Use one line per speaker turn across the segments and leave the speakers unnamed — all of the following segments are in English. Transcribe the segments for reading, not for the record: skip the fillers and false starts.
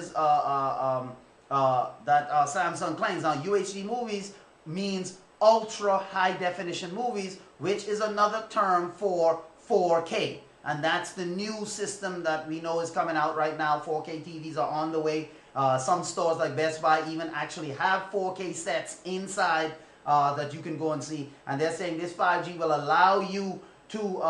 Samsung claims. Now, UHD movies means ultra high definition movies, which is another term for 4K. And that's the new system that we know is coming out right now. 4K TVs are on the way. Some stores like Best Buy even actually have 4K sets inside that you can go and see. And they're saying this 5G will allow you to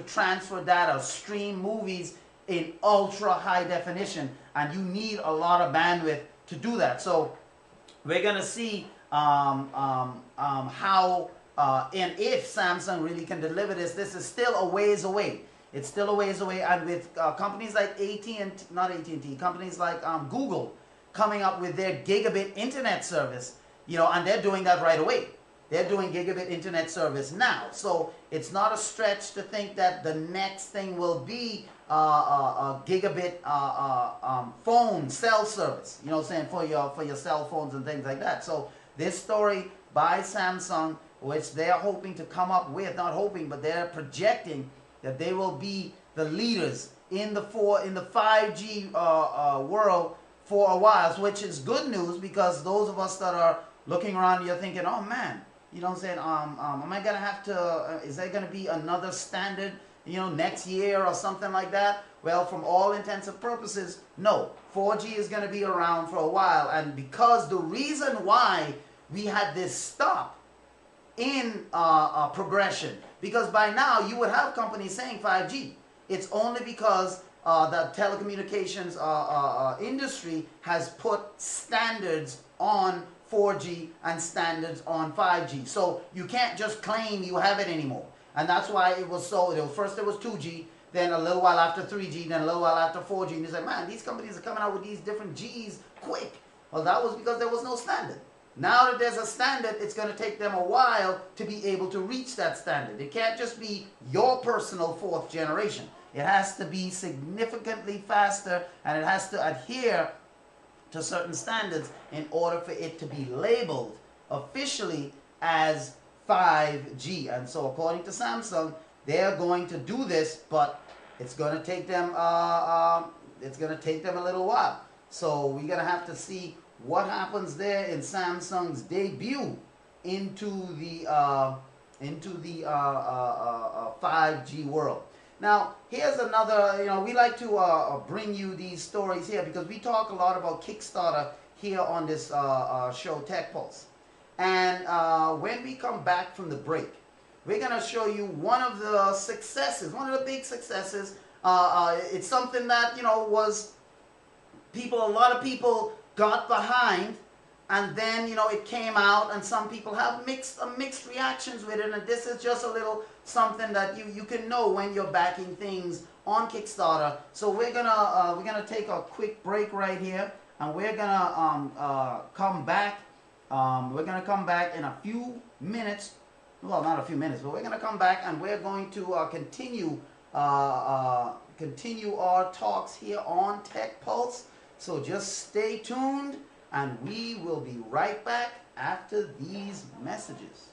transfer data, stream movies in ultra high definition, and you need a lot of bandwidth to do that. So we're gonna see how and if Samsung really can deliver this. This is still a ways away. It's still a ways away, and with companies like companies like Google coming up with their gigabit internet service, you know, and they're doing that right away. They're doing gigabit internet service now. So it's not a stretch to think that the next thing will be a gigabit phone cell service, you know what I'm saying, for your cell phones and things like that. So this story by Samsung, which they are hoping to come up with, not hoping, but they're projecting that they will be the leaders in the 5G world for a while, which is good news, because those of us that are looking around, you're thinking, oh man, you know what I'm saying, am I gonna have to, is there gonna be another standard, you know, next year or something like that? Well, from all intents and purposes, no. 4G is gonna be around for a while, and because the reason why we had this stop in progression, because by now you would have companies saying 5G. It's only because the telecommunications industry has put standards on 4G and standards on 5G. So you can't just claim you have it anymore. And that's why it was first it was 2G, then a little while after 3G, then a little while after 4G. And you say, man, these companies are coming out with these different Gs quick. Well, that was because there was no standard. Now that there's a standard, it's going to take them a while to be able to reach that standard. It can't just be your personal 4th generation. It has to be significantly faster, and it has to adhere to certain standards in order for it to be labeled officially as 5G. And so according to Samsung, they're going to do this, but it's going to take them a little while. So we're going to have to see what happens there in Samsung's debut into the 5G world. Now, here's another, you know, we like to bring you these stories here because we talk a lot about Kickstarter here on this show, Tech Pulse. And when we come back from the break, we're going to show you one of the successes, one of the big successes. It's something that, you know, a lot of people got behind, and then, you know, it came out, and some people have mixed reactions with it, and this is just a little something that you can know when you're backing things on Kickstarter. So we're gonna take a quick break right here, and we're gonna come back. We're gonna come back in a few minutes. Well, not a few minutes, but we're gonna come back, and we're going to continue our talks here on Tech Pulse. So just stay tuned, and we will be right back after these messages.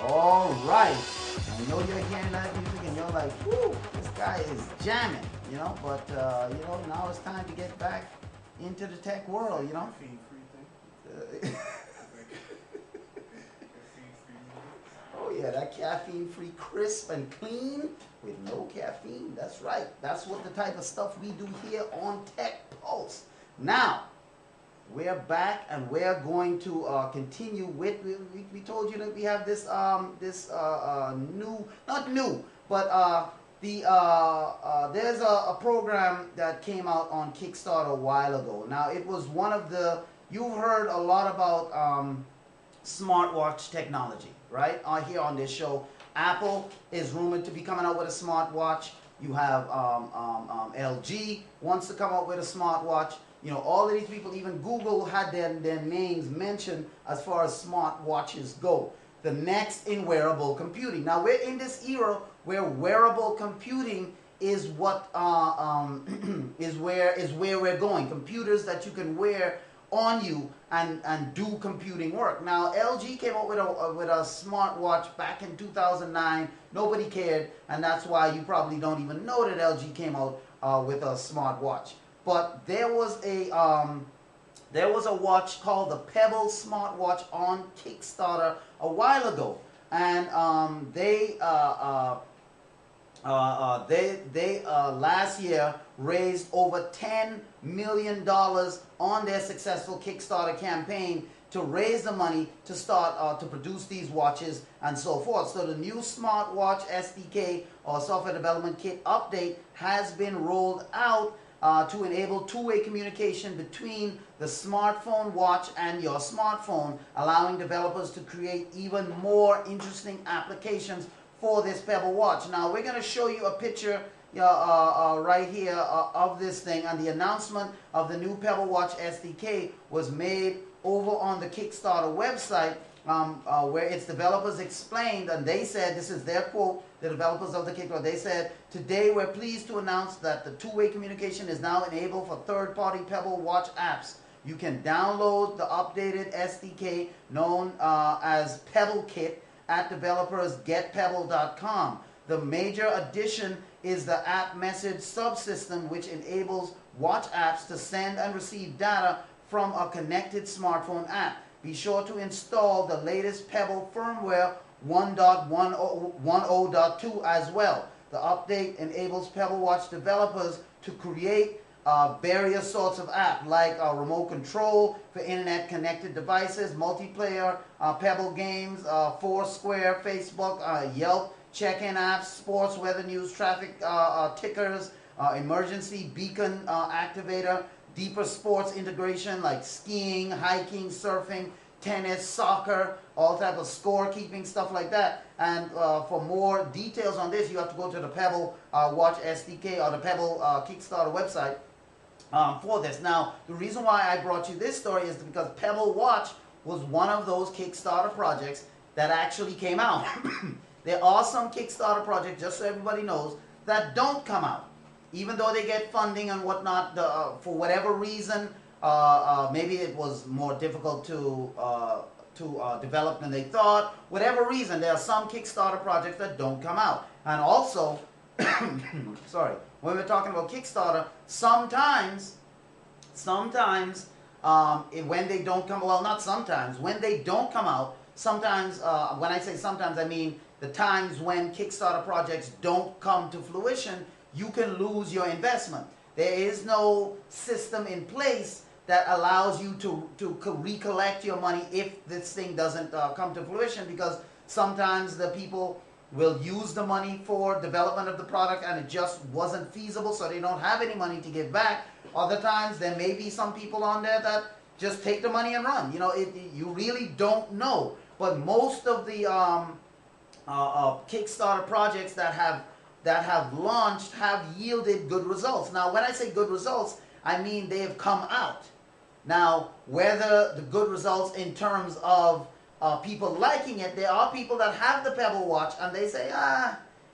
All right. I know you're hearing that music and you're like, whoo, this guy is jamming, you know, but, you know, now it's time to get back into the tech world, you know.
Caffeine-free thing.
Oh yeah, that caffeine-free, crisp and clean with no caffeine. That's right. That's what the type of stuff we do here on Tech Pulse. Now, we're back and we're going to continue with. We told you that we have this new, not new, but there's a program that came out on Kickstarter a while ago. Now it was one of the, you've heard a lot about smartwatch technology, right? Here on this show, Apple is rumored to be coming out with a smartwatch. You have LG wants to come out with a smartwatch. You know, all of these people, even Google had their names mentioned as far as smartwatches go. The next in wearable computing. Now we're in this era where wearable computing is what is where we're going. Computers that you can wear on you and do computing work. Now LG came out with a smartwatch back in 2009. Nobody cared, and that's why you probably don't even know that LG came out with a smartwatch. But there was a watch called the Pebble smartwatch on Kickstarter a while ago, and they last year raised over $10 million on their successful Kickstarter campaign to raise the money to start to produce these watches and so forth. So the new smartwatch SDK or software development kit update has been rolled out to enable two-way communication between the smartphone watch and your smartphone, allowing developers to create even more interesting applications for this Pebble watch. Now we're going to show you a picture right here of this thing, and the announcement of the new Pebble Watch SDK was made over on the Kickstarter website, where its developers explained, and they said, this is their quote, the developers of the Kickstarter, they said, "Today we're pleased to announce that the two-way communication is now enabled for third-party Pebble Watch apps. You can download the updated SDK known as Pebble Kit at developersgetpebble.com. The major addition is the app message subsystem, which enables watch apps to send and receive data from a connected smartphone app. Be sure to install the latest Pebble firmware 1.10.2 as well. The update enables Pebble Watch developers to create various sorts of apps like remote control for internet-connected devices, multiplayer Pebble games, Foursquare, Facebook, Yelp, check-in apps, sports, weather news, traffic tickers, emergency beacon activator, deeper sports integration like skiing, hiking, surfing, tennis, soccer, all type of score-keeping stuff like that. And for more details on this, you have to go to the Pebble Watch SDK or the Pebble Kickstarter website for this. Now, the reason why I brought you this story is because Pebble Watch was one of those Kickstarter projects that actually came out. There are some Kickstarter projects, just so everybody knows, that don't come out. Even though they get funding and whatnot, for whatever reason, maybe it was more difficult to develop than they thought. Whatever reason, there are some Kickstarter projects that don't come out. And also, sorry, when we're talking about Kickstarter, sometimes when they don't come, well, not sometimes, when they don't come out, sometimes, when I say sometimes, I mean the times when Kickstarter projects don't come to fruition, you can lose your investment. There is no system in place that allows you to recollect your money if this thing doesn't come to fruition, because sometimes the people will use the money for development of the product and it just wasn't feasible, so they don't have any money to give back. Other times there may be some people on there that just take the money and run. You know, you really don't know. But most of the Kickstarter projects that have launched have yielded good results. Now, when I say good results, I mean they have come out. Now, whether the good results in terms of people liking it, there are people that have the Pebble Watch and they say,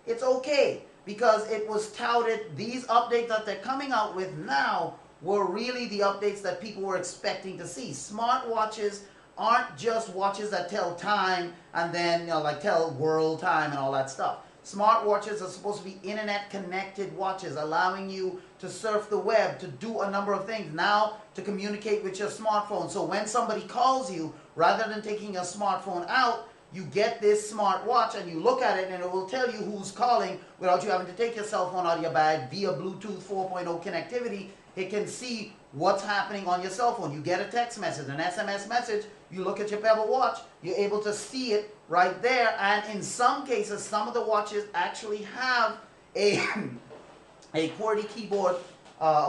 it's okay, because it was touted, these updates that they're coming out with now were really the updates that people were expecting to see. Smartwatches aren't just watches that tell time and then, like tell world time and all that stuff. Smartwatches are supposed to be internet connected watches, allowing you to surf the web, to do a number of things. Now to communicate with your smartphone. So when somebody calls you, rather than taking your smartphone out, you get this smartwatch and you look at it and it will tell you who's calling without you having to take your cell phone out of your bag via Bluetooth 4.0 connectivity. It can see what's happening on your cell phone. You get a text message, an SMS message, you look at your Pebble watch, you're able to see it right there. And in some cases, some of the watches actually have a, a QWERTY keyboard,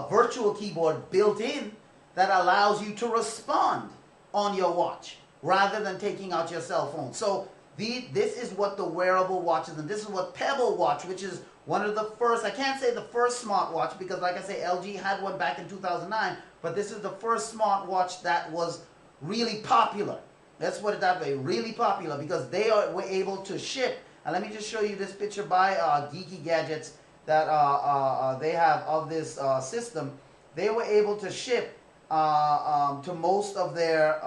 virtual keyboard built in that allows you to respond on your watch rather than taking out your cell phone. So this is what the wearable watches, and this is what Pebble watch, which is one of the first, I can't say the first smartwatch because like I say, LG had one back in 2009, but this is the first smartwatch that was really popular. Let's put it that way, really popular, because they were able to ship. And let me just show you this picture by Geeky Gadgets that they have of this system. They were able to ship to most of their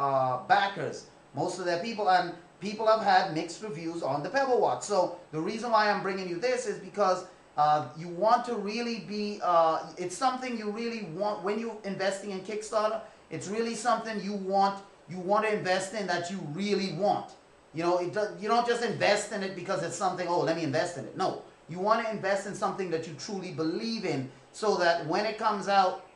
backers, most of their people, and people have had mixed reviews on the Pebble watch. So the reason why I'm bringing you this is because you want to really be, it's something you really want when you're investing in Kickstarter. It's really something you want to invest in that you really want. You know, you don't just invest in it because it's something, oh, let me invest in it. No, you want to invest in something that you truly believe in so that when it comes out,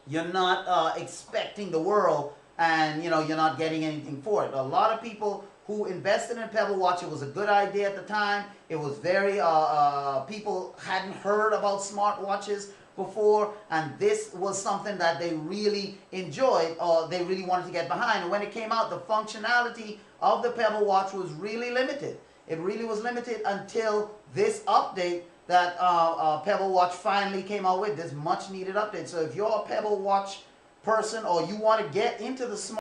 you're not expecting the world and, you know, you're not getting anything for it. A lot of people who invested in Pebble watch, it was a good idea at the time. It was very, people hadn't heard about smartwatches before, and this was something that they really enjoyed or they really wanted to get behind. And when it came out, the functionality of the Pebble watch was really limited. It really was limited until this update that Pebble watch finally came out with, this much needed update. So if you're a Pebble watch person or you want to get into the smart